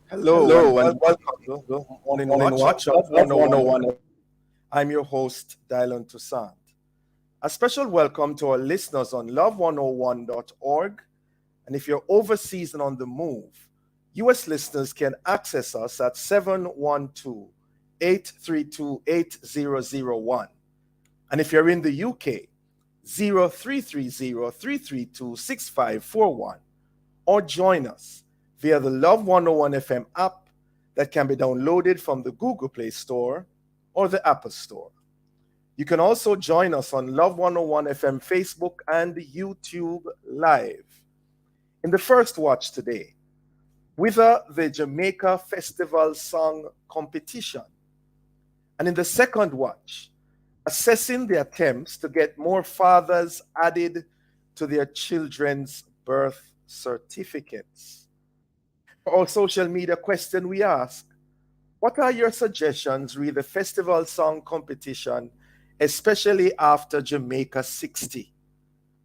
Hello and welcome to Morning Watch of 101. I'm your host, Dylan Toussaint. A special welcome to our listeners on love101.org. And if you're overseas and on the move, US listeners can access us at 712-832-8001. And if you're in the UK, 0330-332-6541. Or join us via the Love 101 FM app that can be downloaded from the Google Play Store or the Apple Store. You can also join us on Love 101 FM Facebook and YouTube Live. In the first watch today, Wither the Jamaica Festival Song Competition. And in the second watch, assessing the attempts to get more fathers added to their children's birth certificates. For our social media question, we ask, what are your suggestions re the festival song competition, especially after Jamaica 60?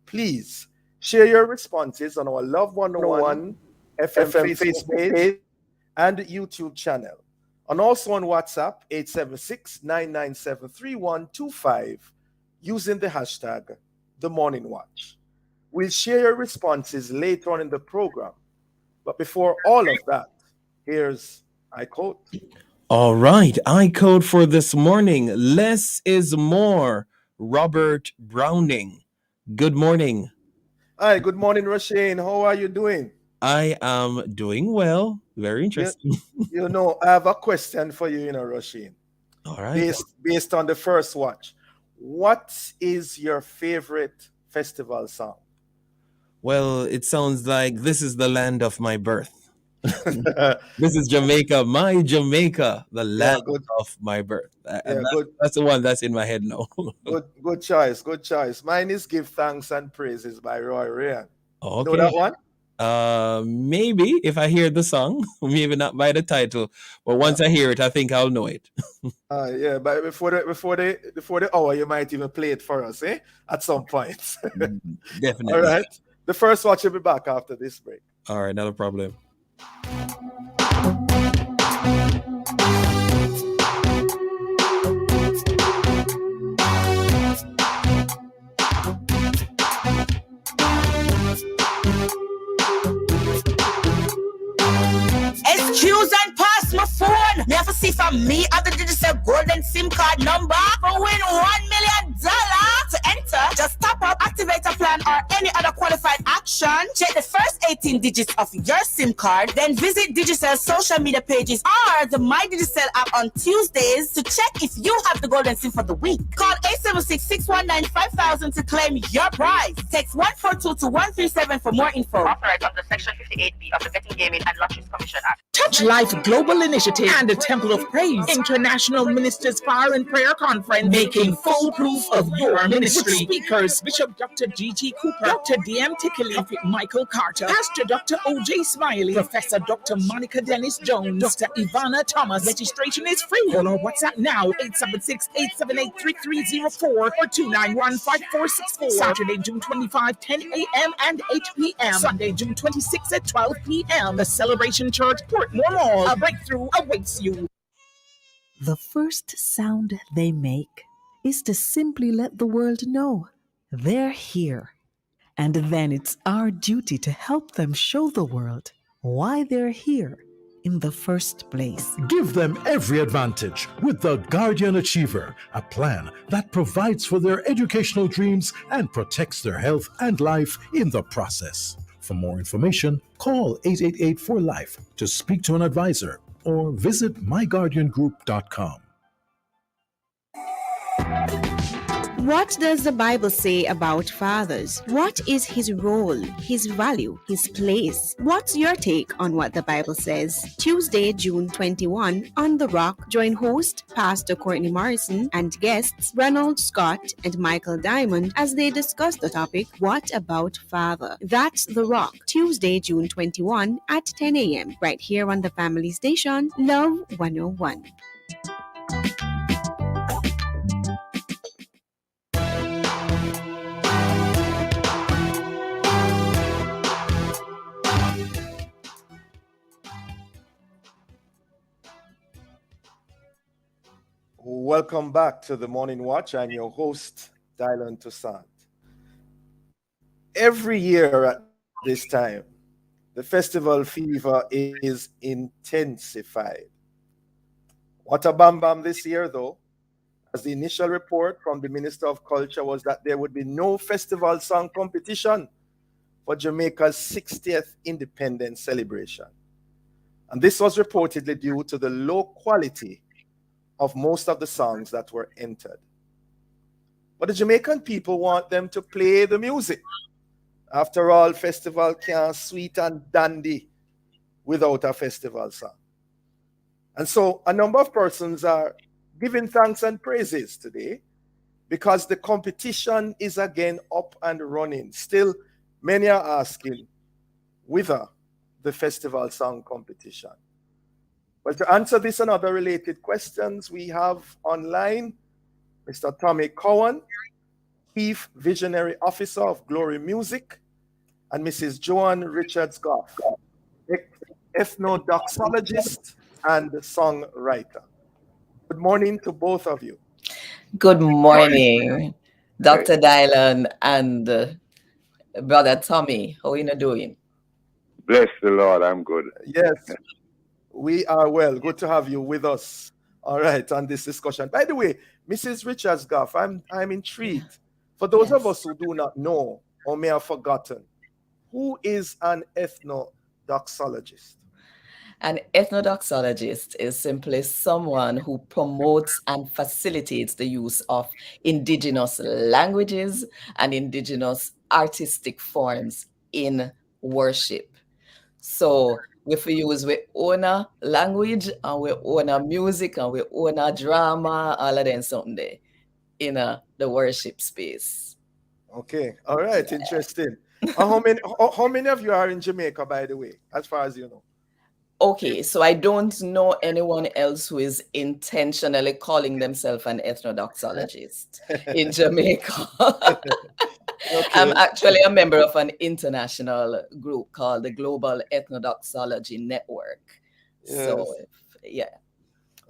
Please share your responses on our Love 101 FM Facebook page and YouTube channel, and also on WhatsApp 876-997-3125 using the hashtag The Morning Watch. We'll share your responses later on in the program. But before all of that, here's I quote. All right, I code for this morning. Less is more. Robert Browning. Good morning. Hi, good morning, Rasheen. How are you doing? I am doing well. Very interesting. I have a question for you, Rasheen. All right. Based on the first watch, what is your favorite festival song? Well, it sounds like This Is the Land of My Birth. This is Jamaica, my Jamaica, the land of my birth. That's the one that's in my head now. Good choice. Mine is Give Thanks and Praises by Roy Ryan. Okay. Know that one? Maybe if I hear the song, maybe not by the title, but once I hear it, I think I'll know it. Yeah, but before the hour, you might even play it for us, at some point. Definitely. All right. The first watch will be back after this break. All right, not a problem. Excuse and pass my phone. Me have to see from me other digital golden SIM card number for win $1 million. To enter, just tap up, activate a plan or any other qualified action. Check the first 18 digits of your SIM card. Then visit Digicel's social media pages or the My Digicel app on Tuesdays to check if you have the golden SIM for the week. Call 876-619-5000 to claim your prize. Text 142 to 137 for more info. Authorized under Section 58B of the Betting, Gaming and Lotteries Commission Act. Touch Life Global Initiative and the Temple of Praise International Ministers Fire and Prayer Conference, making full proof of your ministry. With speakers Bishop Dr. G.G. Cooper, Dr. D.M. Tickley, Prophet Michael Carter, Pastor Dr. O.J. Smiley, Professor Dr. Monica Dennis Jones, Dr. Ivana Thomas. Registration is free. Call or WhatsApp now 876-878-3304 or 291-5464. Saturday, June 25, 10 a.m. and 8 p.m. Sunday, June 26 at 12 p.m. The Celebration Church, Portmore Mall. A breakthrough awaits you. The first sound they make is to simply let the world know they're here. And then it's our duty to help them show the world why they're here in the first place. Give them every advantage with the Guardian Achiever, a plan that provides for their educational dreams and protects their health and life in the process. For more information, call 888-4LIFE to speak to an advisor or visit myguardiangroup.com. What does the Bible say about fathers? What is his role, his value, his place? What's your take on what the Bible says? Tuesday, June 21, on The Rock, join host Pastor Courtney Morrison and guests Ronald Scott and Michael Diamond as they discuss the topic, What About Father? That's The Rock, Tuesday, June 21 at 10 a.m. right here on the family station, Love 101. Welcome back to the Morning Watch. I'm your host, Dylan Toussaint. Every year at this time, the festival fever is intensified. What a bam bam this year, though, as the initial report from the Minister of Culture was that there would be no festival song competition for Jamaica's 60th independence celebration. And this was reportedly due to the low quality of most of the songs that were entered. But the Jamaican people want them to play the music. After all, festival can't sweet and dandy without a festival song. And so a number of persons are giving thanks and praises today because the competition is again up and running. Still, many are asking whether the festival song competition. Well, to answer this and other related questions, we have online Mr. Tommy Cowan, Chief Visionary Officer of Glory Music, and Mrs. Joan Richards-Goff, ethnodoxologist and songwriter. Good morning to both of you. Good morning, Dr. Dylan and Brother Tommy. How are you doing? Bless the Lord, I'm good. Yes, we are well. Good to have you with us. All right, on this discussion. By the way, Mrs. Richards-Goff, I'm intrigued. For those of us who do not know or may have forgotten, who is an ethnodoxologist? An ethnodoxologist is simply someone who promotes and facilitates the use of indigenous languages and indigenous artistic forms in worship. So if we use we own a language and we own a music and we own a drama, all of them something there in the worship space. Okay, all right, interesting. How many of you are in Jamaica, by the way, as far as you know? Okay, so I don't know anyone else who is intentionally calling themselves an ethnodoxologist in Jamaica. Okay. I'm actually a member of an international group called the Global Ethnodoxology Network. Yes. So, yeah,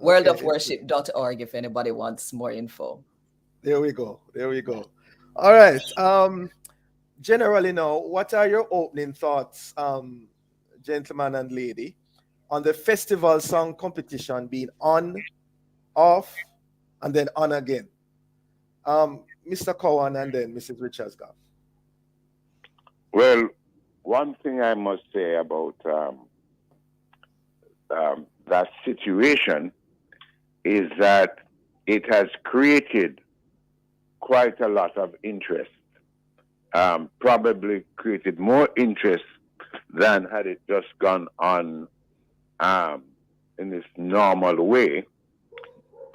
worldofworship.org if anybody wants more info. There we go. All right. Generally now, what are your opening thoughts, gentleman and lady, on the festival song competition being on, off, and then on again? Mr. Cowan and then Mrs. Richards-Goff. Well, one thing I must say about that situation is that it has created quite a lot of interest, probably created more interest than had it just gone on in this normal way.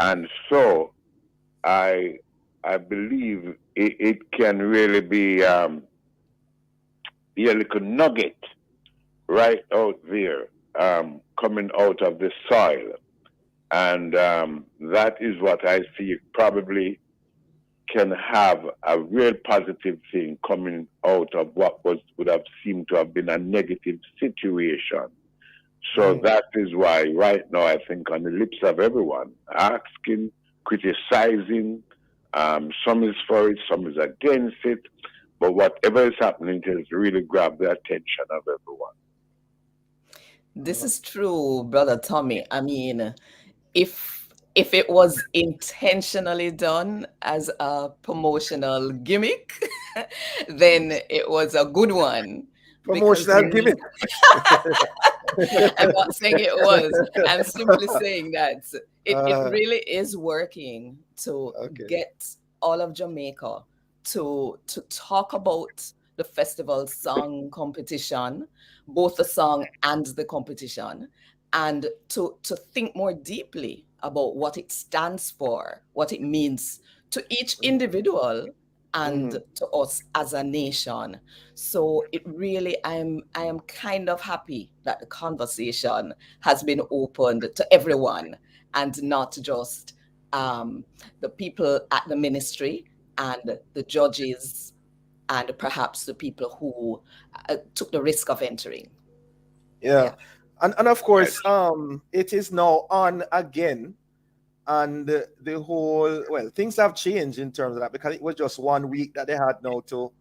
And so I believe it can really be a little nugget right out there coming out of the soil. And that is what I see probably can have a real positive thing coming out of what would have seemed to have been a negative situation. So that is why right now I think on the lips of everyone, asking, criticizing, some is for it, some is against it, but whatever is happening has really grabbed the attention of everyone. This is true, Brother Tommy. I mean, if it was intentionally done as a promotional gimmick, then it was a good one. Promotional gimmick. I'm not saying it was. I'm simply saying that it really is working to get all of Jamaica to talk about the festival song competition, both the song and the competition, and to think more deeply about what it stands for, what it means to each individual and to us as a nation. So it really, I am kind of happy that the conversation has been opened to everyone and not just the people at the ministry and the judges and perhaps the people who took the risk of entering. Yeah. And of course, it is now on again and the whole, well, things have changed in terms of that because it was just 1 week that they had now to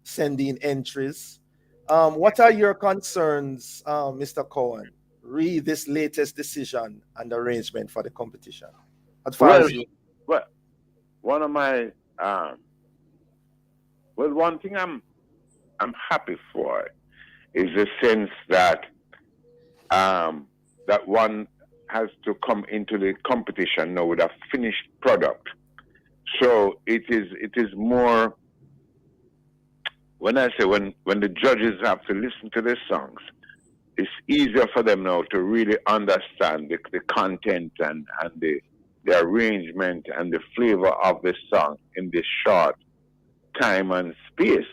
send in entries. What are your concerns, Mr. Cowan, re this latest decision and arrangement for the competition? As far as you... Well, one of my one thing I'm happy for is the sense that that one has to come into the competition now with a finished product. So it is more, when I say when the judges have to listen to the songs, it's easier for them now to really understand the content and the arrangement and the flavor of the song in this short time and space.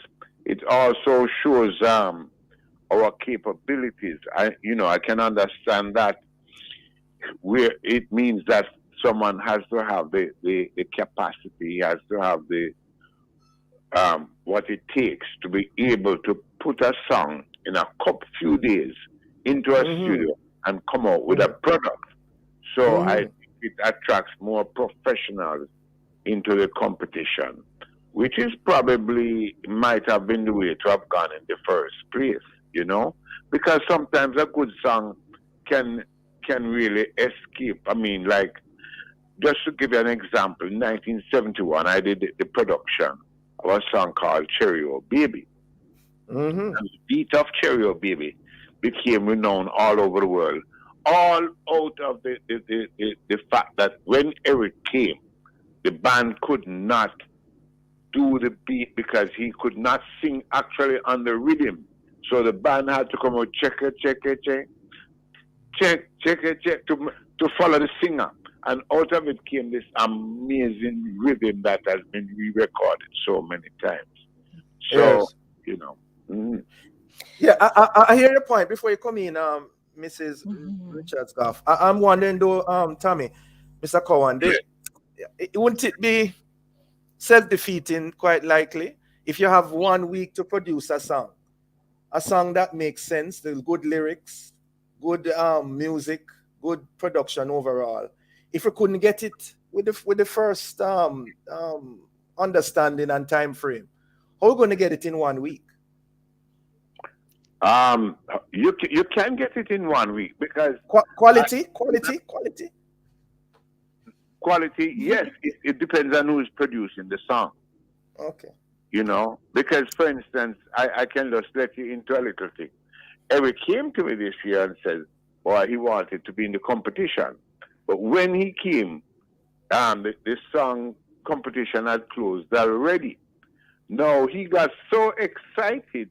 It also shows our capabilities. I can understand that where it means that someone has to have the capacity, has to have the what it takes to be able to put a song in a few days into a studio and come out with a product. So I think it attracts more professionals into the competition, which is probably might have been the way to have gone in the first place, because sometimes a good song can really escape. I mean, like, just to give you an example, in 1971, I did the production of a song called Cherry O Baby. And the beat of Cherry O Baby became renowned all over the world, all out of the fact that when Eric came, the band could not do the beat because he could not sing actually on the rhythm. So the band had to come out check to follow the singer. And out of it came this amazing rhythm that has been re-recorded so many times. So, Yeah, I hear your point. Before you come in, Mrs. Richards-Goff, I'm wondering though, Tommy, Mr. Cowan, wouldn't it be self-defeating quite likely if you have 1 week to produce a song that makes sense, the good lyrics, good music, good production overall? If you couldn't get it with the first understanding and time frame, how are you going to get it in 1 week? You can get it in 1 week because quality. Yes, it depends on who's producing the song. Okay. Because for instance, I can just let you into a little thing. Eric came to me this year and said, he wanted to be in the competition. But when he came, the song competition had closed already. No, he got so excited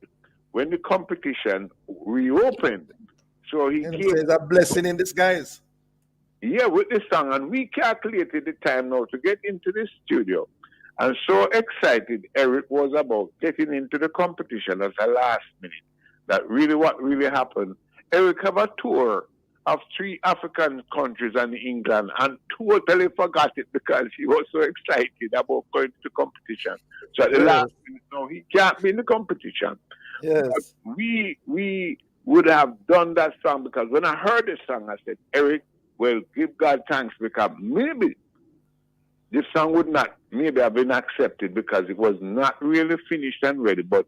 when the competition reopened. So he came. It's a blessing in disguise. Yeah, with the song. And we calculated the time now to get into the studio. And so excited Eric was about getting into the competition at the last minute. That really what really happened. Eric have a tour of 3 African countries and England and totally forgot it because he was so excited about going to the competition. So at the last minute, no, he can't be in the competition. Yes. But we would have done that song because when I heard the song, I said, Eric, well, give God thanks because maybe this song would not maybe have been accepted because it was not really finished and ready, but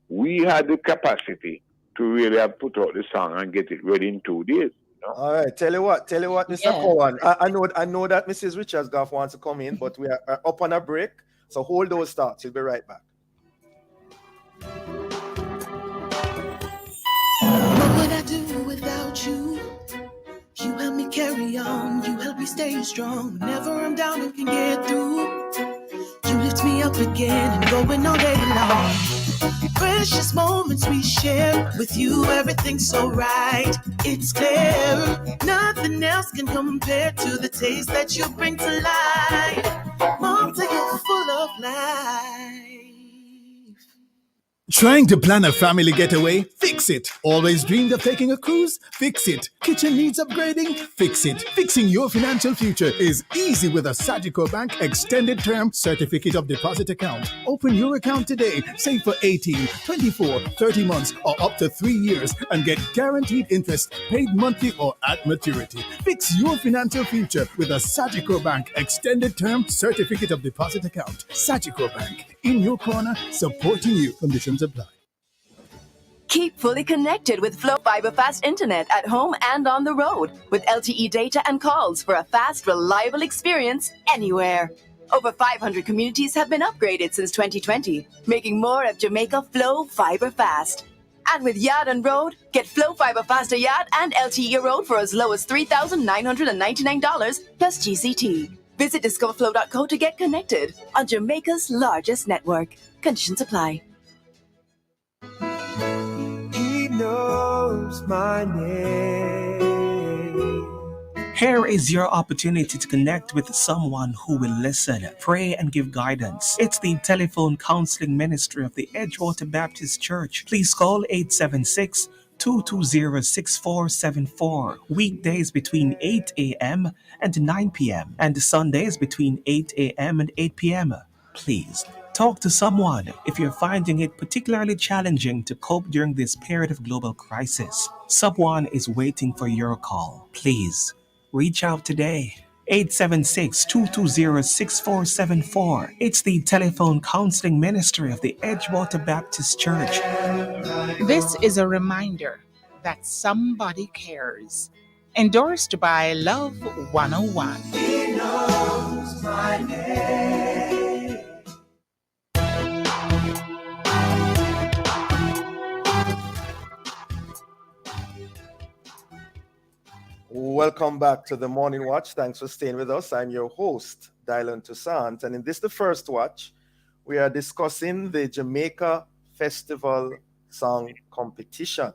we had the capacity to really have put out the song and get it ready in 2 days. All right, tell you what, Mr. Cowan. I know that Mrs. Richards-Goff wants to come in, but we are up on a break, so hold those thoughts. We'll be right back. What would I do without you? You help me carry on, you help me stay strong. Whenever I'm down and can get through, you lift me up again and going all day long. Precious moments we share with you, everything's so right. It's clear, nothing else can compare to the taste that you bring to life. Mom, take it full of life. Trying to plan a family getaway? Fix it. Always dreamed of taking a cruise? Fix it. Kitchen needs upgrading? Fix it. Fixing your financial future is easy with a Sagicor Bank Extended Term Certificate of Deposit account. Open your account today. Save for 18, 24, 30 months or up to 3 years and get guaranteed interest paid monthly or at maturity. Fix your financial future with a Sagicor Bank Extended Term Certificate of Deposit account. Sagicor Bank, in your corner, supporting you. Conditions apply. Keep fully connected with Flow Fiber Fast Internet at home and on the road with LTE data and calls for a fast, reliable experience anywhere. Over 500 communities have been upgraded since 2020, making more of Jamaica Flow Fiber Fast. And with Yard and Road, get Flow Fiber Faster Yard and LTE Road for as low as $3,999 plus GCT. Visit discoverflow.co to get connected on Jamaica's largest network. Conditions apply. He knows my name. Here is your opportunity to connect with someone who will listen, pray, and give guidance. It's the telephone counseling ministry of the Edgewater Baptist Church. Please call 876-220-6474. Weekdays between 8 a.m. and 9 p.m. and Sundays between 8 a.m. and 8 p.m. Please talk to someone if you're finding it particularly challenging to cope during this period of global crisis. Someone is waiting for your call. Please reach out today. 876-220-6474. It's the telephone counseling ministry of the Edgewater Baptist Church. This is a reminder that somebody cares. Endorsed by Love 101. He knows my name. Welcome back to the Morning Watch. Thanks for staying with us. I'm your host, Dylan Toussaint. And in this, the first watch, we are discussing the Jamaica Festival Song Competition.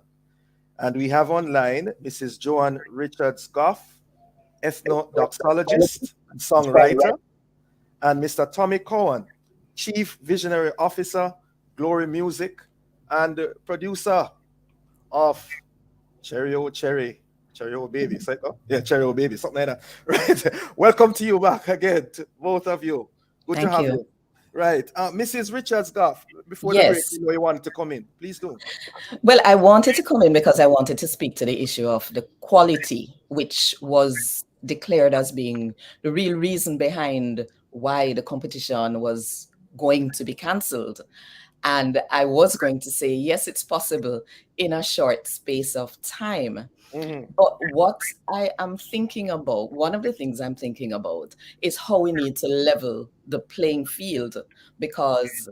And we have online Mrs. Joan Richards Goff, ethnodoxologist and songwriter, and Mr. Tommy Cohen, Chief Visionary Officer, Glory Music, and producer of Cherry O Cherry O Baby. Cherry O Baby, something like that. Right. Welcome to you back again, to both of you. Good to have you. Right. Mrs. Richards Goff, before the break, you wanted to come in. Please do. Well, I wanted to come in because I wanted to speak to the issue of the quality, which was declared as being the real reason behind why the competition was going to be cancelled. And I was going to say, yes, it's possible in a short space of time. Mm-hmm. But what I am thinking about, one of the things I'm thinking about is how we need to level the playing field, because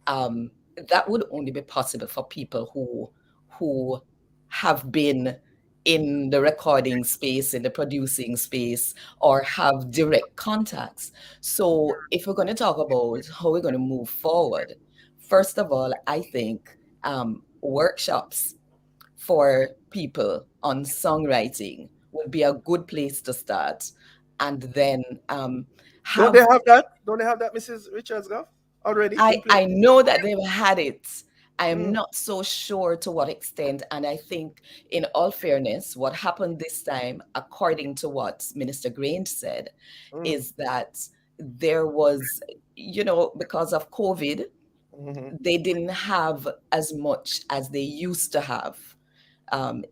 that would only be possible for people who have been in the recording space, in the producing space, or have direct contacts. So if we're going to talk about how we're going to move forward, first of all, I think workshops for people on songwriting would be a good place to start. And then Don't they have that, Mrs. Richards Goff, already? I know that they've had it. I am not so sure to what extent. And I think, in all fairness, what happened this time, according to what Minister Grange said, is that there was, because of COVID, they didn't have as much as they used to have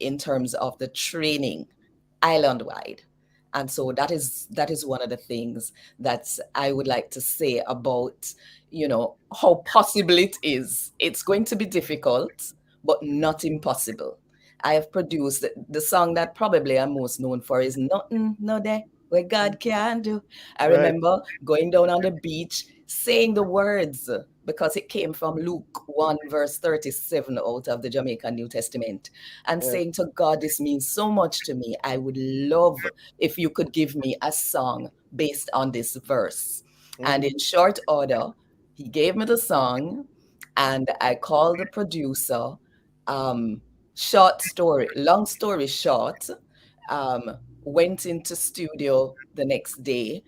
in terms of the training island-wide. And so that is one of the things that I would like to say about, how possible it is. It's going to be difficult, but not impossible. I have produced the song that probably I'm most known for is Nothing No Day Where God Can Do. I remember going down on the beach, saying the words, because it came from Luke 1 verse 37 out of the Jamaican New Testament, and saying to God, this means so much to me. I would love if you could give me a song based on this verse. And in short order, he gave me the song, and I called the producer. Long story short, went into studio the next day,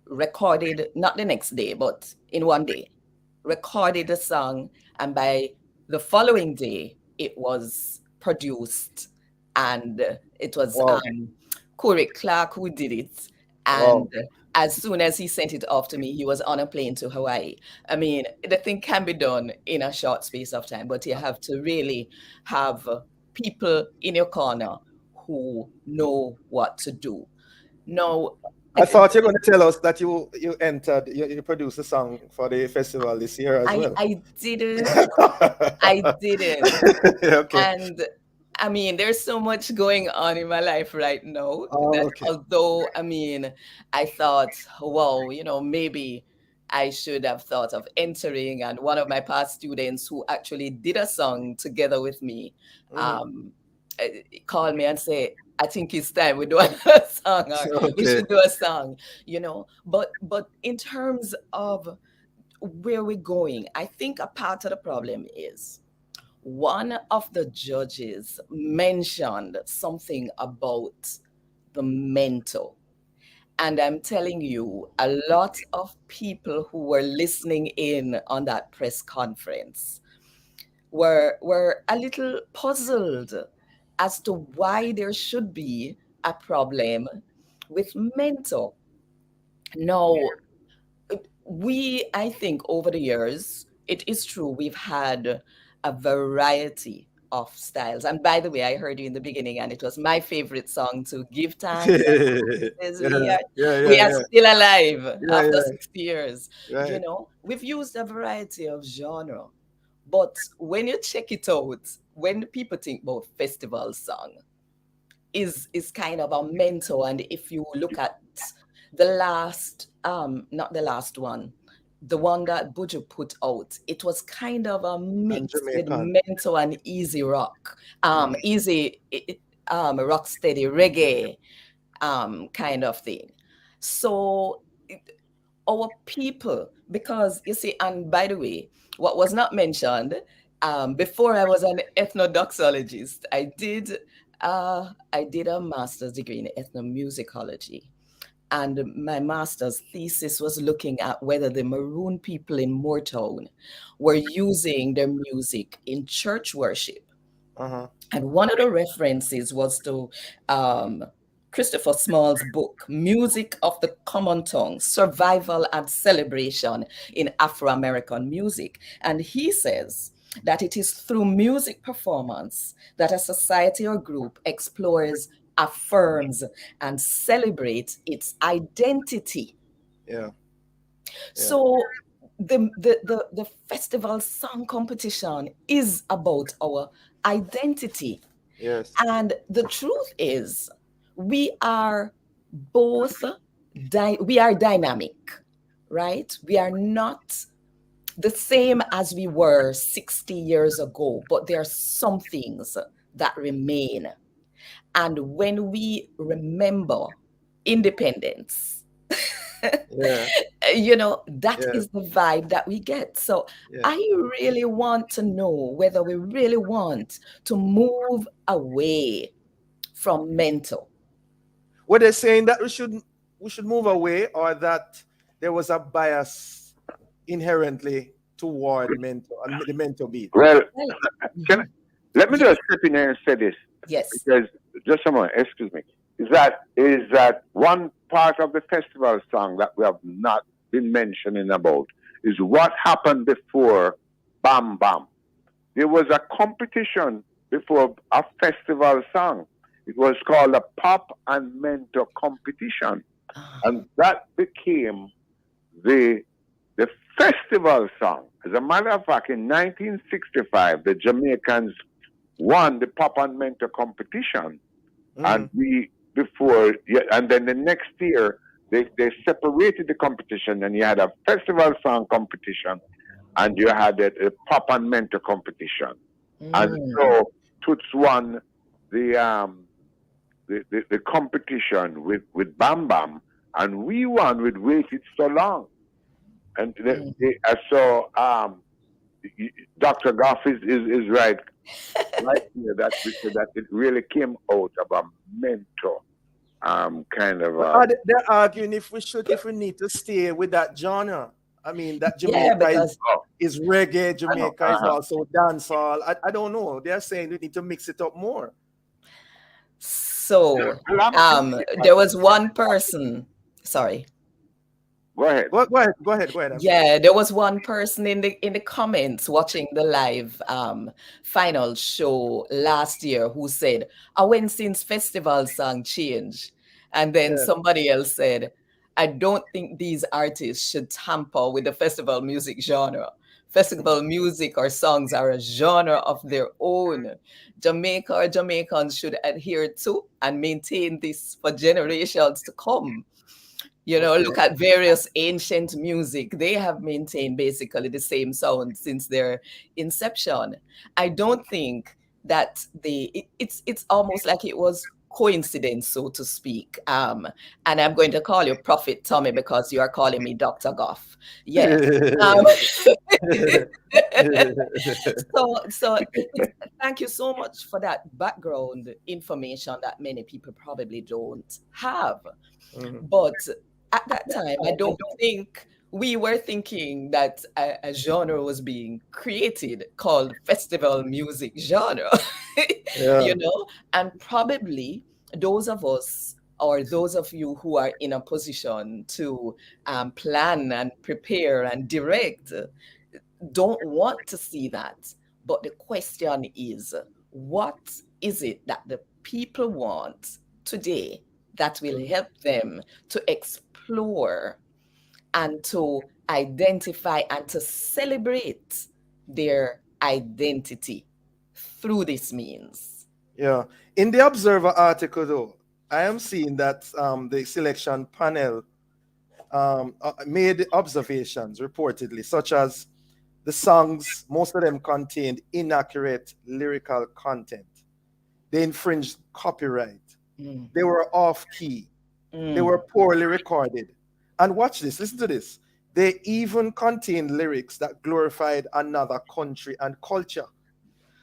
recorded, not the next day, but in one day, recorded the song, and by the following day, it was produced, and it was Corey Clark who did it. And as soon as he sent it off to me, he was on a plane to Hawaii. I mean, the thing can be done in a short space of time, but you have to really have people in your corner who know what to do. No, I thought you were going to tell us that you produced a song for the festival this year as well. I didn't. I didn't. Okay. And I mean, there's so much going on in my life right now. Although, I mean, I thought, wow, maybe I should have thought of entering. And one of my past students who actually did a song together with me called me and said, I think it's time we do a song, or we should do a song, But in terms of where we're going, I think a part of the problem is one of the judges mentioned something about the mental. And I'm telling you, a lot of people who were listening in on that press conference were a little puzzled as to why there should be a problem with mental. Now, I think over the years, it is true, we've had a variety of styles. And by the way, I heard you in the beginning, and it was my favorite song to give thanks. We are still alive after 60 years. Right. We've used a variety of genre. But when you check it out, when people think about festival song, is kind of a mental. And if you look at the last, not the last one, the one that Buju put out, it was kind of a mix with mental and easy rock, easy rock steady reggae kind of thing. So our people, because you see, and by the way, what was not mentioned, before I was an ethnodoxologist, I did a master's degree in ethnomusicology. And my master's thesis was looking at whether the Maroon people in Moortown were using their music in church worship. And one of the references was to Christopher Small's book, Music of the Common Tongue, Survival and Celebration in Afro-American Music. And he says that it is through music performance that a society or group explores, affirms, and celebrates its identity. So the festival song competition is about our identity. Yes. And the truth is, we are both, we are dynamic, right? We are not the same as we were 60 years ago, but there are some things that remain. And when we remember independence, that is the vibe that we get. So I really want to know whether we really want to move away from mental. Were they saying that we should move away, or that there was a bias inherently toward the mental beat? Well, let me just step in here and say this. Yes. Because just a moment, excuse me. Is that one part of the festival song that we have not been mentioning about is what happened before Bam Bam. There was a competition before a festival song. It was called a Pop and Mentor competition. And that became the festival song. As a matter of fact, in 1965, the Jamaicans won the Pop and Mentor competition. And and then the next year, they separated the competition, and you had a festival song competition, and you had a Pop and Mentor competition. And so Toots won the competition with Bam Bam, and we won with Waited So Long. And so Dr. Goff is right here that it really came out of a mentor kind of. They're arguing if we need to stay with that genre I mean, that Jamaica is reggae, Jamaica is also dancehall. I don't know. They're saying we need to mix it up more. So there was one person. Sorry. Go ahead. Go ahead. Yeah, there was one person in the comments watching the live final show last year who said, "I went since festival song change," and then somebody else said, "I don't think these artists should tamper with the festival music genre. Festival music or songs are a genre of their own. Jamaica or Jamaicans should adhere to and maintain this for generations to come." You know, look at various ancient music. They have maintained basically the same sound since their inception. I don't think that it's almost like it was coincidence, so to speak. And I'm going to call you Prophet Tommy because you are calling me Dr. Goff. Yes. So thank you so much for that background information that many people probably don't have. But at that time, I don't think we were thinking that a genre was being created called festival music genre, you know, and probably those of us or those of you who are in a position to plan and prepare and direct don't want to see that. But the question is, what is it that the people want today that will help them to explore and to identify and to celebrate their identity through this means? Yeah. In the Observer article, though, I am seeing that the selection panel made observations reportedly, such as the songs, most of them contained inaccurate lyrical content. They infringed copyright. They were off key. They were poorly recorded. And watch this, listen to this. They even contained lyrics that glorified another country and culture.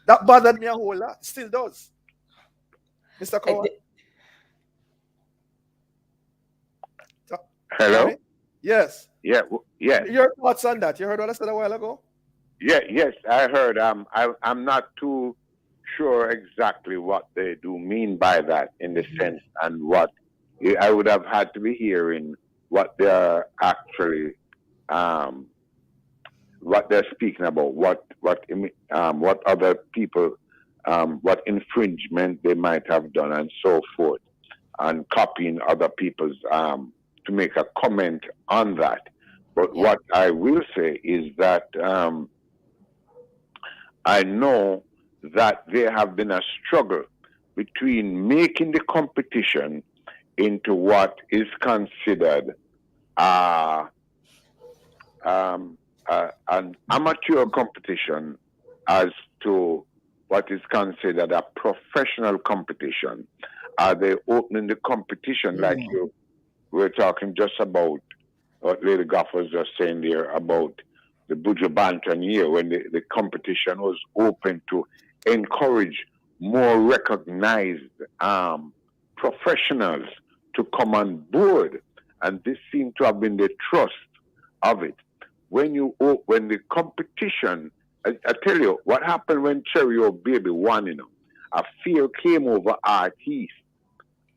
That bothered me a whole lot. Still does. Mr. Cowan? Hello? Yes. Yeah. Your thoughts on that? You heard what I said a while ago? Yeah. Yes, I heard. I'm not too sure exactly what they do mean by that in the sense, and what I would have had to be hearing what they're actually what they're speaking about, what other people, what infringement they might have done, and so forth, and copying other people's to make a comment on that. But what I will say is that I know that there have been a struggle between making the competition into what is considered an amateur competition as to what is considered a professional competition. Are they opening the competition like you were talking just about what Lady Goff was just saying there about the Buju Banton year, when the competition was open to encourage more recognized professionals to come on board, and this seemed to have been the thrust of it. When the competition, I tell you what happened when Cherry O Baby won. You know, a fear came over artists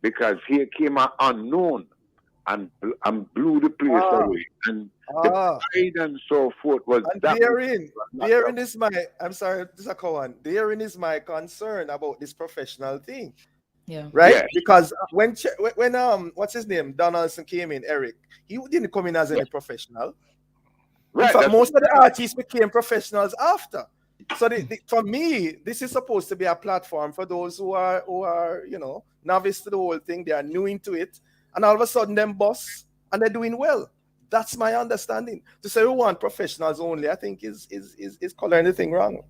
because here came an unknown and blew the place away, and the pride and so forth was. And therein is my. I'm sorry, Mr. Cowan. Therein is my concern about this professional thing. Yeah. Right. Yeah. Because when what's his name, Donaldson came in, Eric, he didn't come in as any professional. Right. In fact, most of the artists became professionals after. So for me, this is supposed to be a platform for those who are novice to the whole thing. They are new into it, and all of a sudden them boss and they're doing well. That's my understanding. To say we want professionals only, I think is coloring the thing wrong.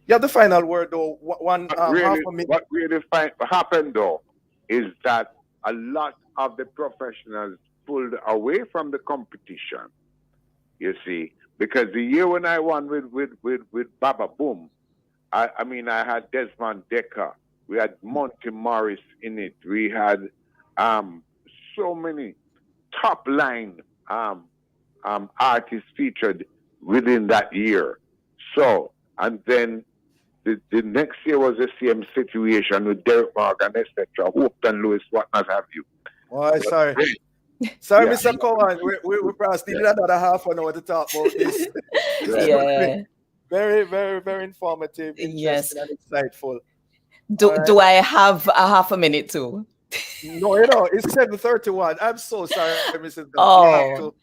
You have the final word though. What really happened though is that a lot of the professionals pulled away from the competition. You see, because the year when I won with Baba Boom, I had Desmond Decker, we had Monty Morris in it, we had so many top line artists featured within that year. So, and then the next year was the same situation with Derek Morgan, etc., Hopeton Lewis, what not have you. Oh, sorry. Sorry, yeah. Mr. Cohen, we probably still need another half an hour to talk about this. Yeah. Very, very, very informative, interesting, and insightful. Do I have a half a minute too? No, it's 7:31. I'm so sorry, Mrs. Oh,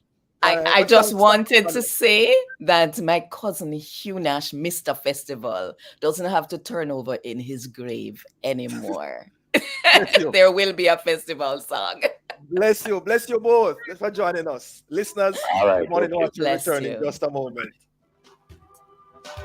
I just wanted to say that my cousin Hugh Nash, Mr. Festival, doesn't have to turn over in his grave anymore. There will be a festival song. Bless you both. Thanks for joining us. Listeners, all right, morning watch will return in just a moment.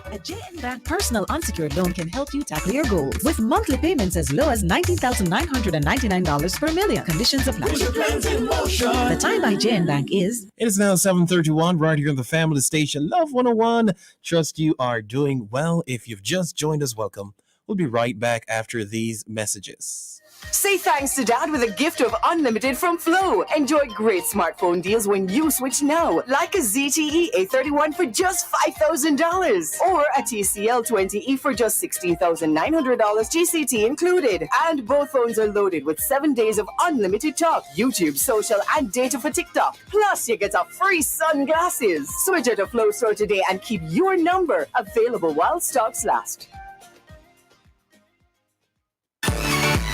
A JN Bank personal unsecured loan can help you tackle your goals with monthly payments as low as $19,999 per million. Conditions apply. The time by JN Bank is... It is now 7:31 right here on the family station, Love 101. Trust you are doing well. If you've just joined us, welcome. We'll be right back after these messages. Say thanks to Dad with a gift of unlimited from Flow. Enjoy great smartphone deals when you switch now, like a ZTE A31 for just $5,000 or a TCL 20E for just $16,900 GCT included. And both phones are loaded with 7 days of unlimited talk, YouTube, social, and data for TikTok. Plus, you get a free sunglasses. Switch at a Flow store today and keep your number available while stocks last.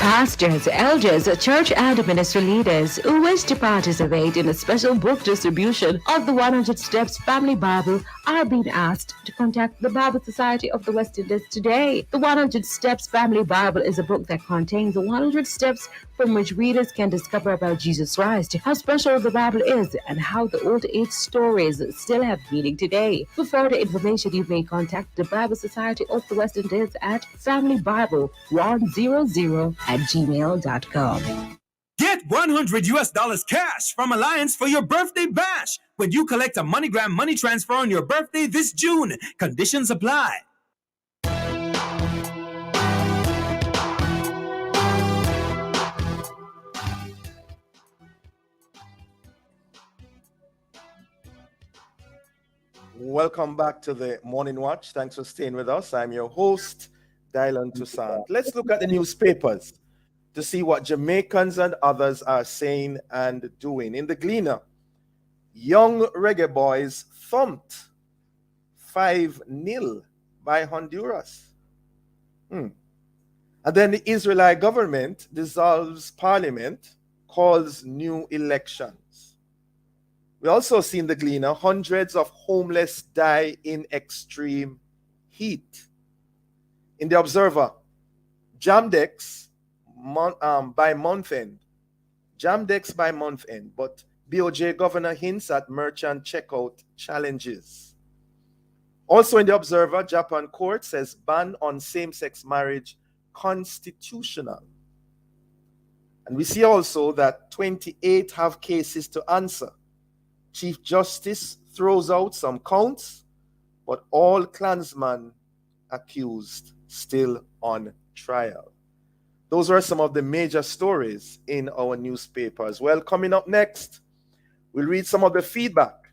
Pastors, elders, church and ministry leaders who wish to participate in a special book distribution of the 100 Steps Family Bible are being asked to contact the Bible Society of the West Indies today. The 100 Steps Family Bible is a book that contains 100 steps from which readers can discover about Jesus Christ, how special the Bible is, and how the old age stories still have meaning today. For further information, you may contact the Bible Society of the West Indies at familybible100@gmail.com. Get $100 cash from Alliance for your birthday bash when you collect a MoneyGram money transfer on your birthday this June. Conditions apply. Welcome back to the Morning Watch. Thanks for staying with us. I'm your host, Dylan Toussaint. Let's look at the newspapers to see what Jamaicans and others are saying and doing. In the Gleaner, young reggae boys thumped 5-0 by Honduras. And then the Israeli government dissolves parliament, calls new elections. We also see in the Gleaner, hundreds of homeless die in extreme heat. In the Observer, Jamdex by month end. Jamdex by month end, but BOJ governor hints at merchant checkout challenges. Also in the Observer, Japan court says ban on same-sex marriage constitutional. And we see also that 28 have cases to answer. Chief Justice throws out some counts, but all Klansmen accused still on trial. Those are some of the major stories in our newspapers. Well, coming up next, we'll read some of the feedback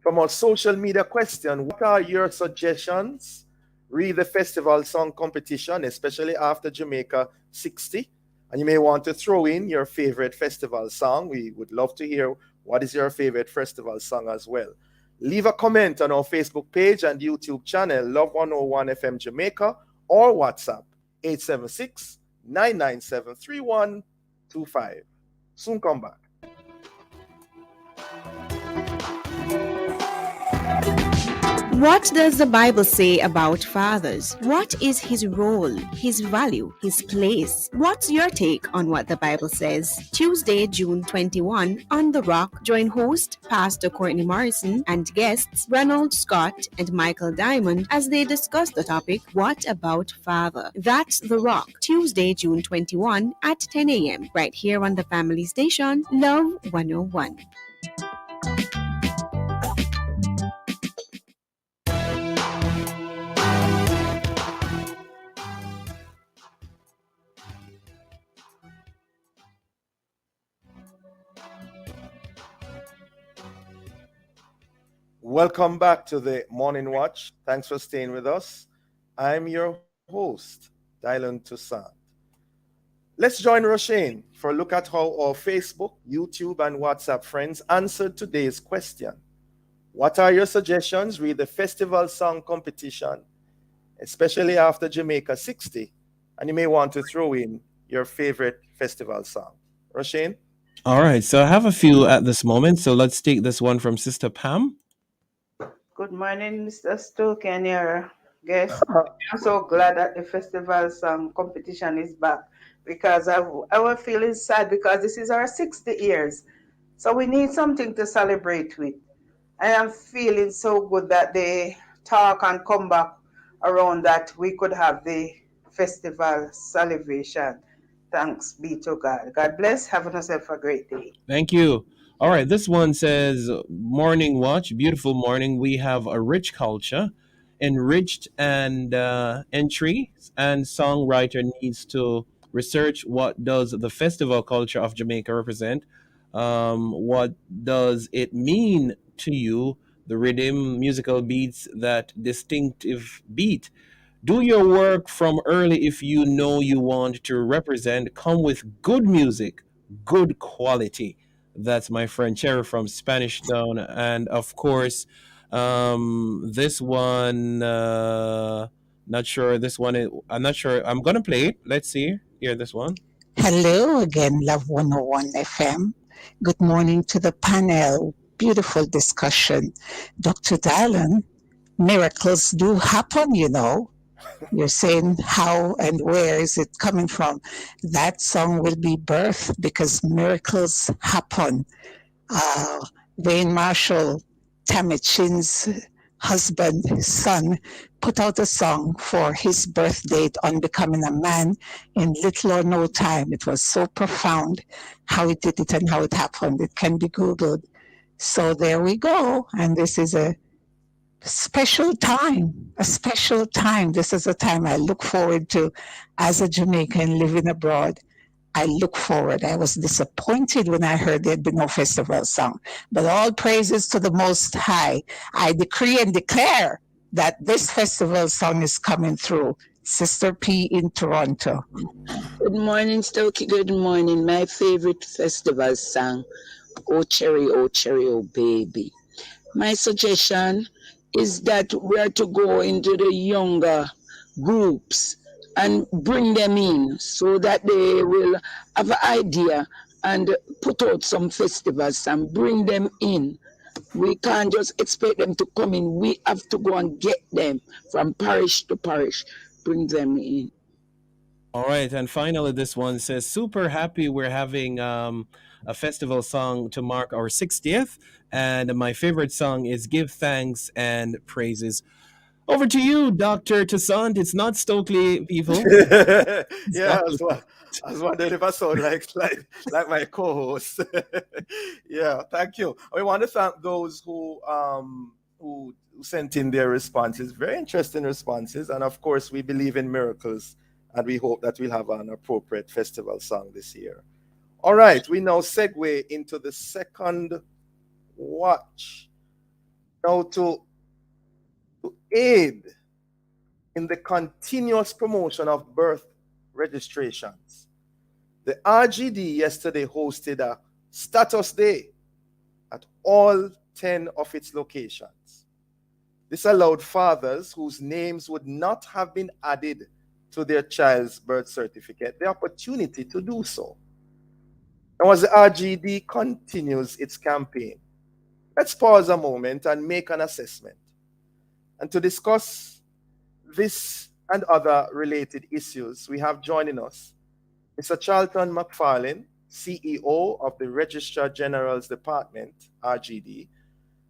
from our social media question. What are your suggestions? Read the festival song competition, especially after Jamaica 60. And you may want to throw in your favorite festival song. We would love to hear what is your favorite festival song as well. Leave a comment on our Facebook page and YouTube channel, Love 101 FM Jamaica, or WhatsApp 876-997-3125. Soon come back. What does the Bible say about fathers? What is his role, his value, his place? What's your take on what the Bible says? Tuesday, June 21, on The Rock, join host Pastor Courtney Morrison and guests Ronald Scott and Michael Diamond as they discuss the topic, What About Father? That's The Rock, Tuesday, June 21 at 10 a.m. right here on the family station, Love 101. Welcome back to the Morning Watch. Thanks for staying with us. I'm your host, Dylan Toussaint. Let's join Roshane for a look at how our Facebook, YouTube, and WhatsApp friends answered today's question. What are your suggestions? Read the festival song competition, especially after Jamaica 60, and you may want to throw in your favorite festival song. Roshane? All right, so I have a few at this moment, so let's take this one from Sister Pam. Good morning, Mr. Stoke and your guest. I'm so glad that the festival song competition is back because I was feeling sad because this is our 60 years. So we need something to celebrate with. I am feeling so good that they talk and come back around that we could have the festival celebration. Thanks be to God. God bless. Have yourself a great day. Thank you. All right, this one says, Morning Watch, beautiful morning. We have a rich culture, enriched and entry, and songwriter needs to research what does the festival culture of Jamaica represent. What does it mean to you? The rhythm, musical beats, that distinctive beat. Do your work from early if you know you want to represent. Come with good music, good quality. That's my friend Cherry from Spanish Town. And of course, this one, not sure. This one, I'm not sure. I'm going to play it. Let's see. Hear this one. Hello again, Love 101 FM. Good morning to the panel. Beautiful discussion. Dr. Dylan, miracles do happen, you know. You're saying how and where is it coming from? That song will be birthed because miracles happen. Wayne Marshall, Tammy Chin's husband, son, put out a song for his birth date on becoming a man in little or no time. It was so profound how it did it and how it happened. It can be Googled. So there we go. And this is a special time, a special time. This is a time I look forward to as a Jamaican living abroad. I look forward. I was disappointed when I heard there'd be no festival song, but all praises to the Most High. I decree and declare that this festival song is coming through. Sister P in Toronto. Good morning, Stokey. Good morning. My favorite festival song, Oh Cherry, Oh Baby. My suggestion is that we are to go into the younger groups and bring them in so that they will have an idea and put out some festivals and bring them in. We can't just expect them to come in. We have to go and get them from parish to parish, bring them in. All right, and finally this one says, super happy we're having a festival song to mark our 60th. And my favorite song is Give Thanks and Praises. Over to you, Dr. Toussaint. It's not Stokely, people. Yeah, I was wondering if I sound like my co-host. Yeah, thank you. We want to thank those who sent in their responses. Very interesting responses. And of course, we believe in miracles. And we hope that we'll have an appropriate festival song this year. All right, we now segue into the second watch. Now to aid in the continuous promotion of birth registrations, the RGD yesterday hosted a status day at all 10 of its locations. This allowed fathers whose names would not have been added to their child's birth certificate the opportunity to do so. Now, as the RGD continues its campaign, let's pause a moment and make an assessment. And to discuss this and other related issues, we have joining us Mr. Charlton McFarlane, CEO of the Registrar General's Department, RGD,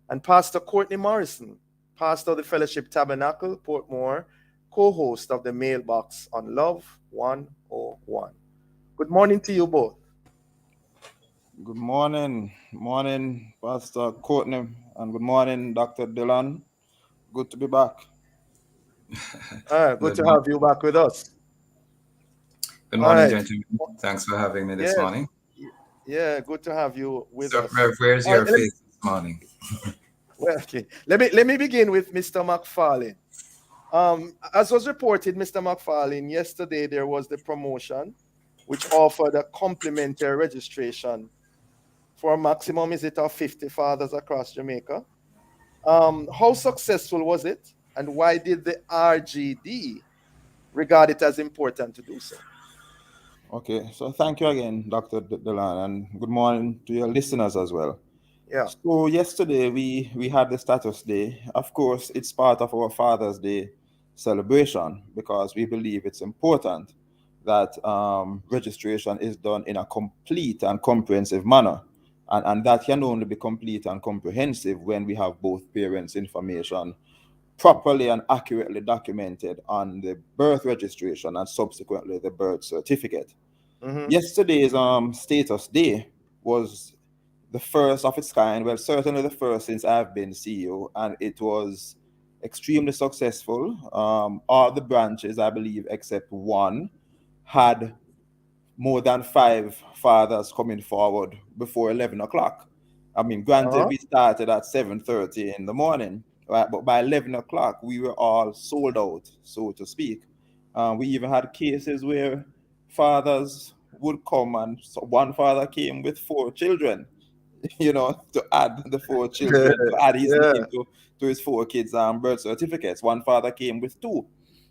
and Pastor Courtney Morrison, pastor of the Fellowship Tabernacle, Portmore, co-host of the Mailbox on Love 101. Good morning to you both. Good morning, Pastor Courtney, and good morning, Dr. Dylan. Good to be back. Good to have you back with us. Good morning, gentlemen. Thanks for having me this morning. Yeah, good to have you with us. Where's your face this morning? Well, okay. Let me begin with Mr. McFarlane. As was reported, Mr. McFarlane, yesterday there was the promotion which offered a complimentary registration for a maximum visit of 50 fathers across Jamaica. How successful was it, and why did the RGD regard it as important to do so? Okay, so thank you again, Dr. Delan, and good morning to your listeners as well. Yeah. So yesterday we had the status day. Of course, it's part of our Father's Day celebration because we believe it's important that registration is done in a complete and comprehensive manner. And that can only be complete and comprehensive when we have both parents' information properly and accurately documented on the birth registration and subsequently the birth certificate. Mm-hmm. Yesterday's status day was the first of its kind, well, certainly the first since I've been CEO, and it was extremely successful. All the branches, I believe, except one, had more than 5 fathers coming forward before 11 o'clock. I mean, granted, we started at 7:30 in the morning, right? But by 11 o'clock, we were all sold out, so to speak. We even had cases where fathers would come, and one father came with 4 children, to add the 4 children, to add his name to his 4 kids' birth certificates. One father came with 2,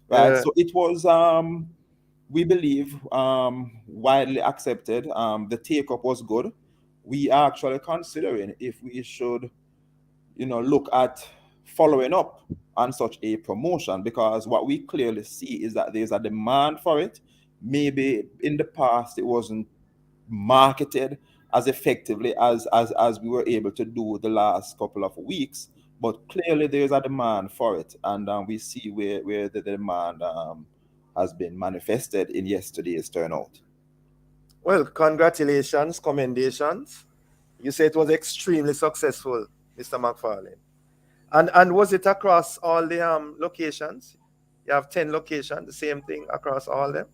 right? So it was, we believe, widely accepted. The take-up was good. We are actually considering if we should, look at following up on such a promotion, because what we clearly see is that there's a demand for it. Maybe in the past it wasn't marketed as effectively as we were able to do the last couple of weeks, but clearly there's a demand for it, and we see where the demand has been manifested in yesterday's turnout. Well, congratulations, commendations. You say it was extremely successful, Mr. McFarlane. And was it across all the locations? You have 10 locations, the same thing across all of them?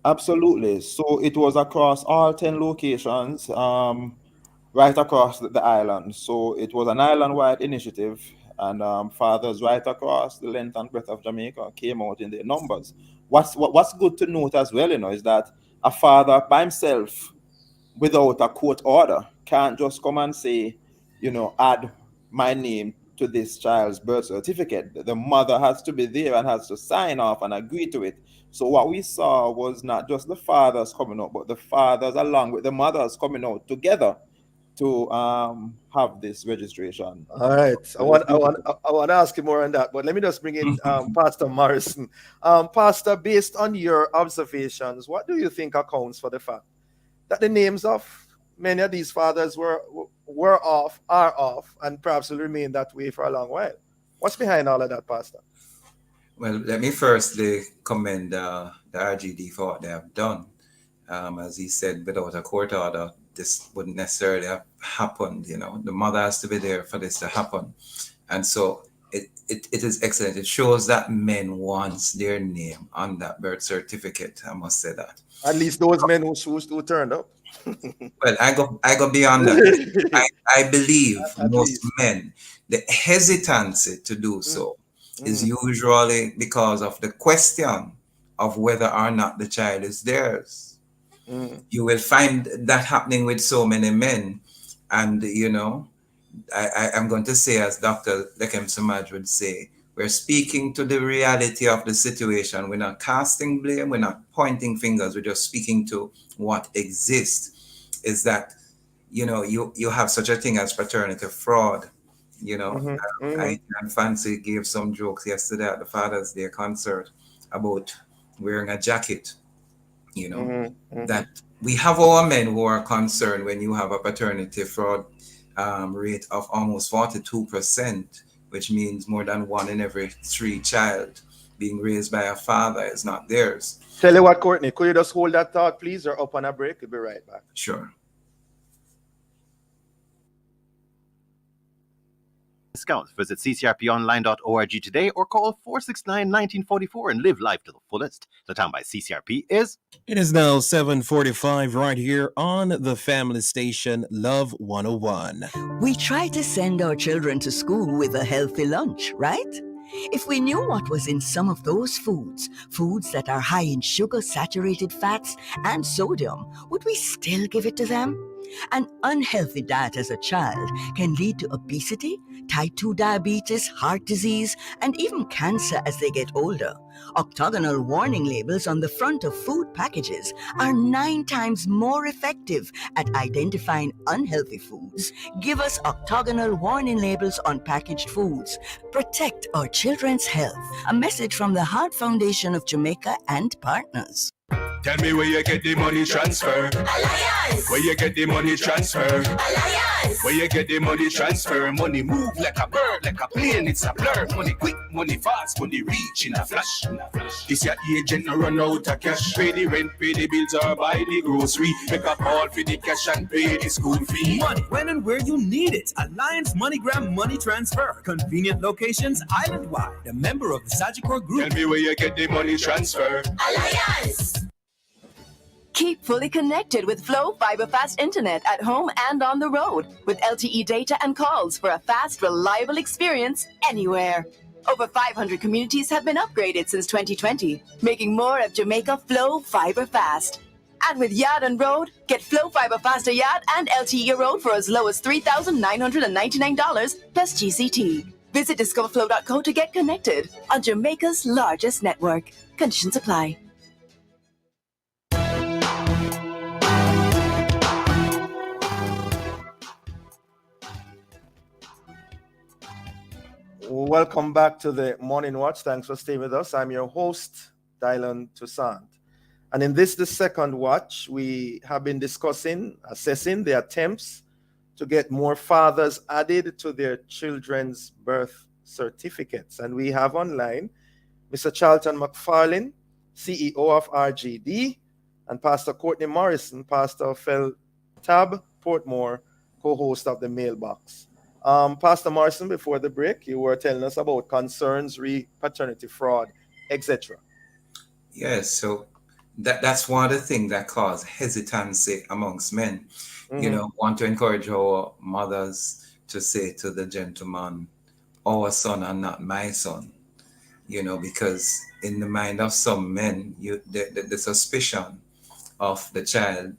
Absolutely. So it was across all 10 locations, right across the island. So it was an island-wide initiative, and fathers right across the length and breadth of Jamaica came out in their numbers. What's good to note as well, is that a father by himself, without a court order, can't just come and say, add my name to this child's birth certificate. The mother has to be there and has to sign off and agree to it. So what we saw was not just the fathers coming out, but the fathers along with the mothers coming out together to have this registration. All right. I want to ask you more on that, but let me just bring in Pastor Morrison. Pastor, based on your observations, what do you think accounts for the fact that the names of many of these fathers are off, and perhaps will remain that way for a long while? What's behind all of that, Pastor? Well, let me firstly commend the RGD for what they have done. As he said, without a court order, this wouldn't necessarily have happened. The mother has to be there for this to happen. And so it is excellent. It shows that men want their name on that birth certificate. I must say that. At least those men who turned up. Well, I go beyond that. I believe most men, the hesitancy to do so is usually because of the question of whether or not the child is theirs. You will find that happening with so many men. And, I'm going to say, as Dr. Lekem Samaj would say, we're speaking to the reality of the situation. We're not casting blame. We're not pointing fingers. We're just speaking to what exists. Is that, you have such a thing as paternity fraud. I and Fancy gave some jokes yesterday at the Father's Day concert about wearing a jacket. That we have our men who are concerned when you have a paternity fraud rate of almost 42%, which means more than 1 in every 3 child being raised by a father is not theirs. Tell you what, Courtney, could you just hold that thought, please, or up on a break? We'll be right back. Sure. discounts. Visit ccrponline.org today or call 469-1944 and live life to the fullest. The time by CCRP is... It is now 7:45 right here on the family station Love 101. We try to send our children to school with a healthy lunch, right? If we knew what was in some of those foods that are high in sugar, saturated fats, and sodium, would we still give it to them? An unhealthy diet as a child can lead to obesity, type 2 diabetes, heart disease, and even cancer as they get older. Octagonal warning labels on the front of food packages are 9 times more effective at identifying unhealthy foods. Give us octagonal warning labels on packaged foods. Protect our children's health. A message from the Heart Foundation of Jamaica and partners. Tell me where you get the money transfer. Alliance. Where you get the money transfer. Alliance. Where you get the money transfer. Money move like a bird, like a plane, it's a blur. Money quick, money fast, money reach in a flash. This your agent no run out of cash. Pay the rent, pay the bills or buy the grocery. Make a call for the cash and pay the school fee. Money when and where you need it. Alliance MoneyGram Money Transfer. Convenient locations island-wide. A member of the Sagicor Group. Tell me where you get the money transfer. Alliance. Keep fully connected with Flow Fiber Fast Internet at home and on the road with LTE data and calls for a fast, reliable experience anywhere. Over 500 communities have been upgraded since 2020, making more of Jamaica Flow Fiber Fast. And with Yard and Road, get Flow Fiber Faster Yard and LTE Road for as low as $3,999 plus GCT. Visit discoverflow.co to get connected on Jamaica's largest network. Conditions apply. Welcome back to the Morning Watch. Thanks for staying with us. I'm your host, Dylan Toussaint. And in the second watch, we have been assessing the attempts to get more fathers added to their children's birth certificates. And we have online Mr. Charlton McFarlane, CEO of RGD, and Pastor Courtney Morrison, pastor of Tab Portmore, co-host of the Mailbox. Pastor Morrison, before the break, you were telling us about concerns, paternity fraud, etc. Yes, so that's one of the things that cause hesitancy amongst men. Mm-hmm. Want to encourage our mothers to say to the gentleman, our son and not my son. Because in the mind of some men, the suspicion of the child,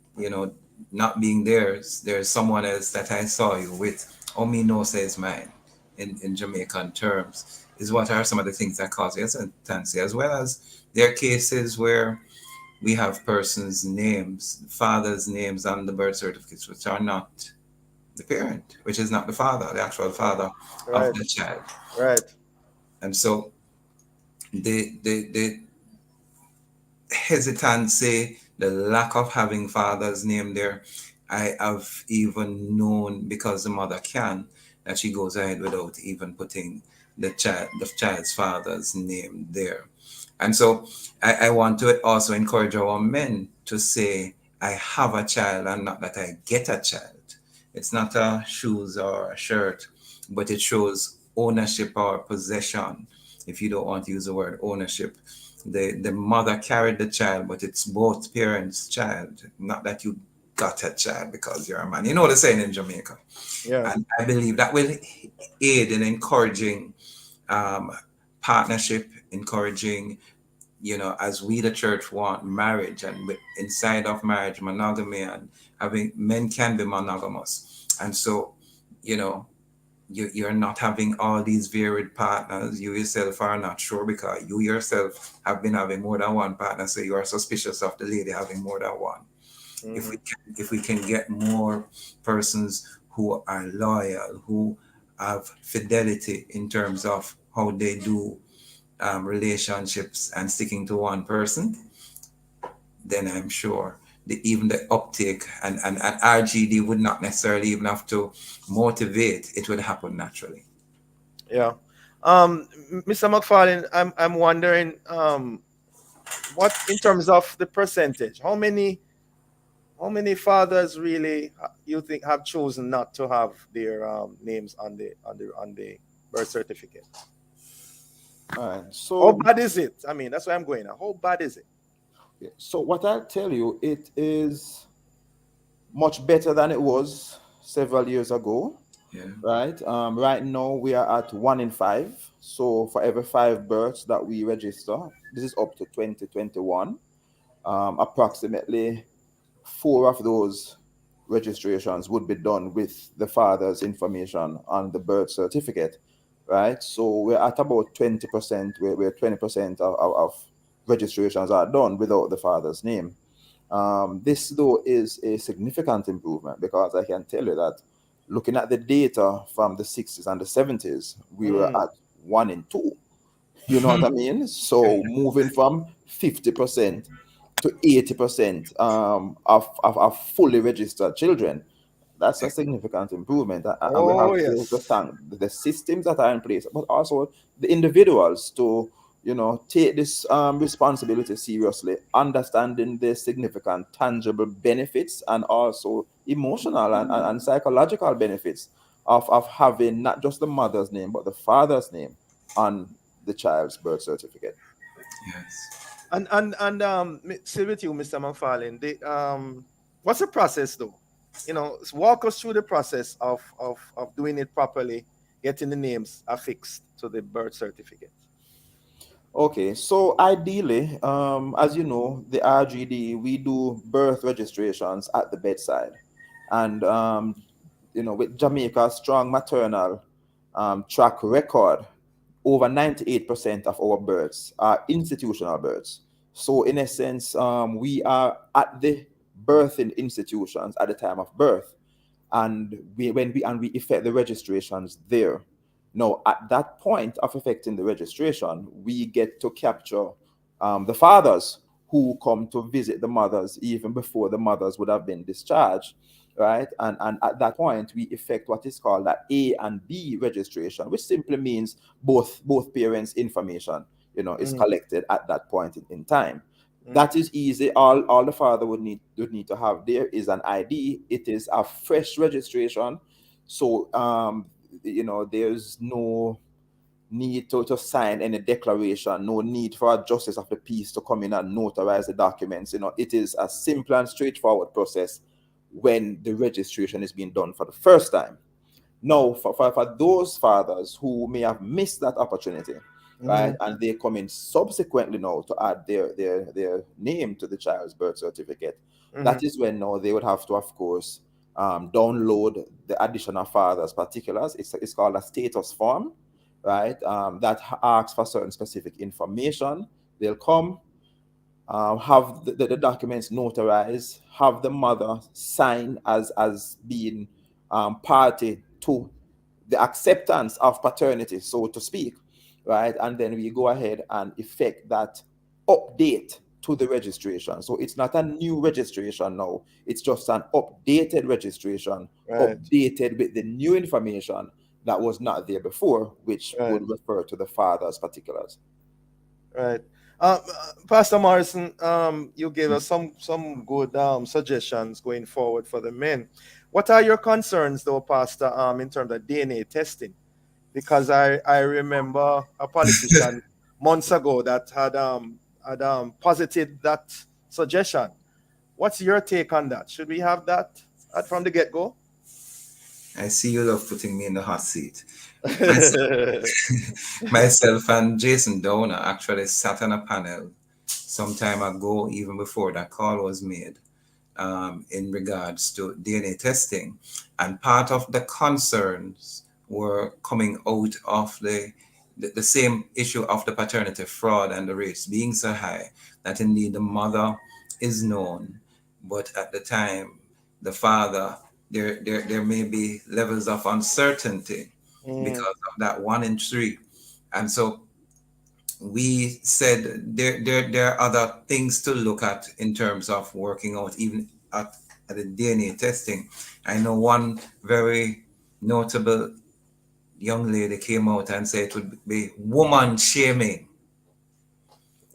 not being theirs, there's someone else that I saw you with. Oh, me no says mine in Jamaican terms is what are some of the things that cause hesitancy, as well as there are cases where we have persons' names, fathers' names on the birth certificates, which are not the parent, which is not the father, the actual father of the child. Right. And so the hesitancy, the lack of having father's name there, I have even known, because the mother can, that she goes ahead without even putting the child's father's name there. And so I want to also encourage our men to say, I have a child and not that I get a child. It's not a shoes or a shirt, but it shows ownership or possession. If you don't want to use the word ownership, the mother carried the child, but it's both parents' child, not that you got a child because you're a man. You know the saying in Jamaica. Yeah. And I believe that will aid in encouraging partnership, encouraging, as we the church want marriage, and inside of marriage, monogamy, and having men can be monogamous. And so, you're not having all these varied partners. You yourself are not sure because you yourself have been having more than one partner, so you are suspicious of the lady having more than one. Mm-hmm. If we can get more persons who are loyal, who have fidelity in terms of how they do relationships and sticking to one person, then I'm sure even the uptake and RGD would not necessarily even have to motivate. It would happen naturally. Yeah. Mr. McFarlane, I'm wondering what, in terms of the percentage, how many How many fathers really you think have chosen not to have their names on the birth certificate? All right. So how bad is it? I mean, that's where I'm going now. How bad is it? So what I'll tell you, it is much better than it was several years ago. Yeah. Right. Right now we are at 1 in 5. So for every 5 births that we register, this is up to 2021. Approximately 4 of those registrations would be done with the father's information on the birth certificate. Right. So we're at about 20%, where 20% of registrations are done without the father's name. This though is a significant improvement, because I can tell you that looking at the data from the 60s and the 70s, we were at 1 in 2. You know what I mean? So moving from 50% to 80% of fully registered children, that's a significant improvement. And we have to thank the systems that are in place, but also the individuals to, you know, take this responsibility seriously, understanding the significant tangible benefits and also emotional and psychological benefits of having not just the mother's name, but the father's name on the child's birth certificate. Yes. And still with you, Mr. McFarlane, what's the process though? You know, walk us through the process of doing it properly, getting the names affixed to the birth certificate. Okay, so ideally, as you know, the RGD, we do birth registrations at the bedside. And, you know, with Jamaica's strong maternal track record, over 98% of our births are institutional births. So in essence, we are at the birthing institutions at the time of birth. And we effect the registrations there. Now, at that point of effecting the registration, we get to capture the fathers who come to visit the mothers even before the mothers would have been discharged, right? And at that point, we effect what is called that A and B registration, which simply means both parents' information, you know, is collected at that point in time. That is easy. All the father would need to have there is an ID. It is a fresh registration. So, you know, there's no need to sign any declaration, no need for a justice of the peace to come in and notarize the documents. You know, it is a simple and straightforward process when the registration is being done for the first time. Now, for those fathers who may have missed that opportunity, right, and they come in subsequently now to add their name to the child's birth certificate, that is when now they would have to, of course, download the additional father's particulars. It's called a status form, right? That asks for certain specific information. They'll come, have the documents notarized, have the mother sign as being party to the acceptance of paternity, so to speak, right? And then we go ahead and effect that update to the registration. So it's not a new registration now. It's just an updated registration, updated with the new information that was not there before, which would refer to the father's particulars. Right. Pastor Morrison, you gave us some good suggestions going forward for the men. What are your concerns, though, Pastor, in terms of DNA testing? Because I remember a politician months ago that had posited that suggestion. What's your take on that? Should we have that from the get-go? I see you love putting me in the hot seat. Myself and Jason Downer actually sat on a panel some time ago, even before that call was made, in regards to DNA testing. And part of the concerns were coming out of the same issue of the paternity fraud and the rates being so high that indeed the mother is known, but at the time, the father, there may be levels of uncertainty because of that 1 in 3. And so we said there are other things to look at in terms of working out even at the DNA testing. I know one very notable young lady came out and said it would be woman shaming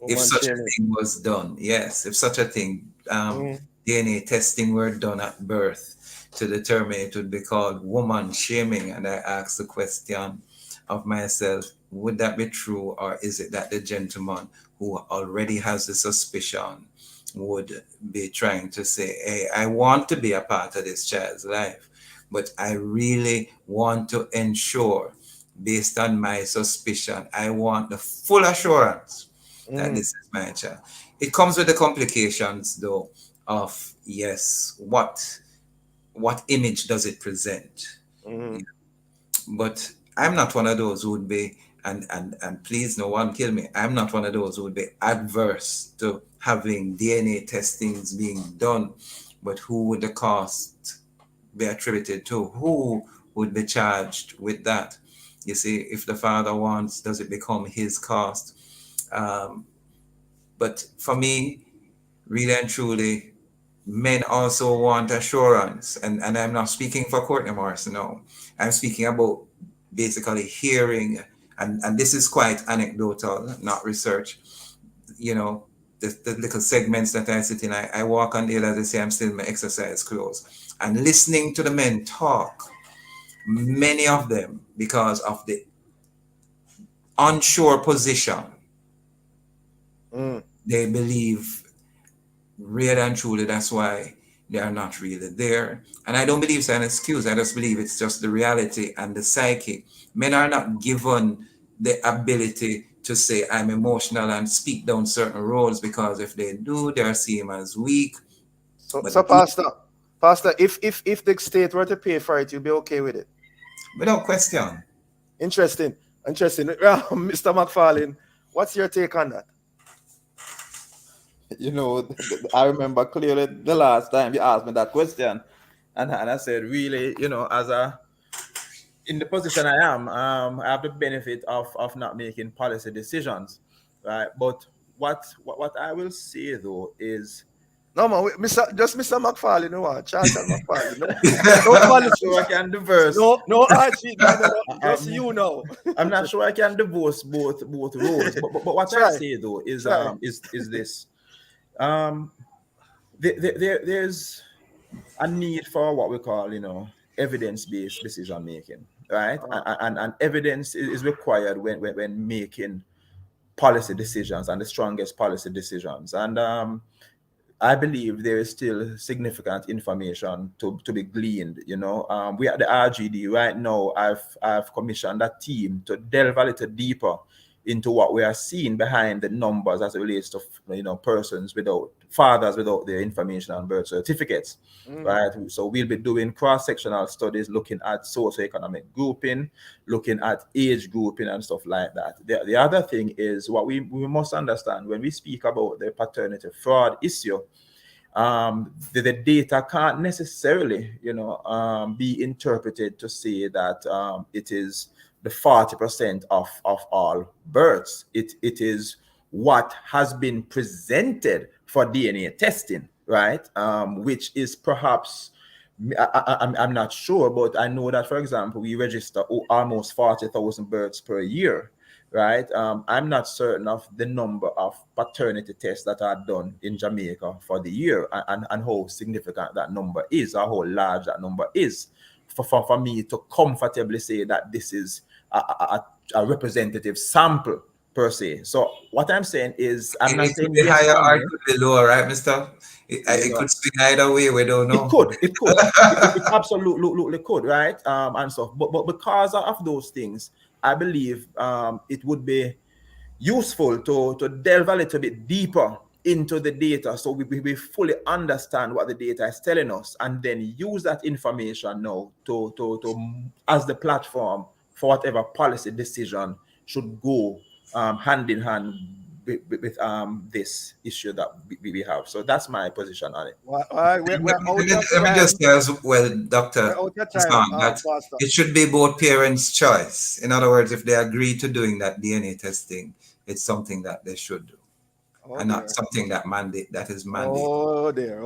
if such a thing was done. Yes, if such a thing, DNA DNA testing were done at birth to determine, it would be called woman shaming. And I asked the question of myself, would that be true, or is it that the gentleman who already has the suspicion would be trying to say, hey, I want to be a part of this child's life, but I really want to ensure, based on my suspicion, I want the full assurance that this is my child. It comes with the complications, though, of, yes, what image does it present? But I'm not one of those who would be, and please no one kill me, I'm not one of those who would be adverse to having DNA testings being done, but who would the cost be attributed to? Who would be charged with that? You see, if the father wants, does it become his cost? But for me, really and truly, men also want assurance. And I'm not speaking for Courtney Morris, no. I'm speaking about basically hearing, and this is quite anecdotal, not research. You know, the little segments that I sit in, I walk on the hill, as I say, I'm still in my exercise clothes. And listening to the men talk, many of them, because of the unsure position, they believe really and truly that's why they are not really there. And I don't believe it's an excuse. I just believe it's just the reality and the psyche. Men are not given the ability to say, I'm emotional and speak down certain roles, because if they do, they're seen as weak. So Pastor, if the state were to pay for it, you'd be okay with it? Without question. Interesting. Mr. McFarlane, what's your take on that? You know, I remember clearly the last time you asked me that question, and I said, really, you know, in the position I am, I have the benefit of not making policy decisions, right? But what I will say though is, no man, Mr. McFarlane, no, Charles McFarlane, no policy. I can divorce. No, Archie, no, just you know. I'm not sure I can divorce both roles. But what I say though is this. There's a need for what we call, you know, evidence-based decision making, right? And evidence is required when making policy decisions, and the strongest policy decisions. And I believe there is still significant information to be gleaned. You know, we at the RGD right now, I've commissioned a team to delve a little deeper into what we are seeing behind the numbers as it relates to, you know, fathers without their information on birth certificates, right? So we'll be doing cross-sectional studies, looking at socioeconomic grouping, looking at age grouping and stuff like that. The other thing is what we must understand when we speak about the paternity fraud issue. The data can't necessarily, you know, be interpreted to say that it is the 40% of all births. It is what has been presented for DNA testing, right? Which is perhaps, I'm not sure, but I know that, for example, we register almost 40,000 births per year, right? I'm not certain of the number of paternity tests that are done in Jamaica for the year, and how significant that number is, or how large that number is, for me to comfortably say that this is a representative sample per se. So what I'm saying is, I'm not saying the higher or it could be lower, right, Mister? It could swing either way. We don't know. It could. It absolutely could, right? And so, but because of those things, I believe it would be useful to delve a little bit deeper into the data, so we fully understand what the data is telling us, and then use that information now to as the platform for whatever policy decision should go hand in hand with this issue that we have. So that's my position on it. Let me just say as well, Dr. that it should be both parents' choice. In other words, if they agree to doing that DNA testing, it's something that they should do. And not something that is mandated. Oh dear.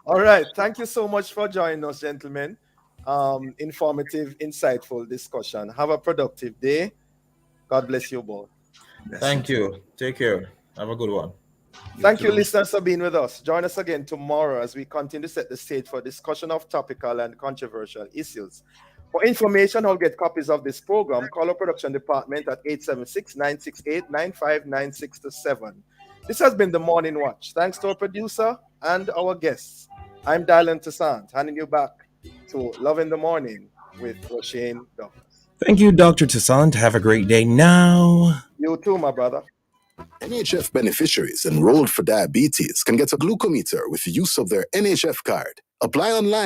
All right. Thank you so much for joining us, gentlemen. Informative, insightful discussion. Have a productive day. God bless you both. Thank you. Take care. Have a good one. Thank you, listeners, for being with us. Join us again tomorrow as we continue to set the stage for discussion of topical and controversial issues. For information or get copies of this program, call our production department at 876-968-9596-7. This has been the Morning Watch. Thanks to our producer and our guests. I'm Dylan Toussaint, handing you back to Love in the Morning with Roshane Douglas. Thank you, Dr. Toussaint. Have a great day now. You too, my brother. NHF beneficiaries enrolled for diabetes can get a glucometer with the use of their NHF card. Apply online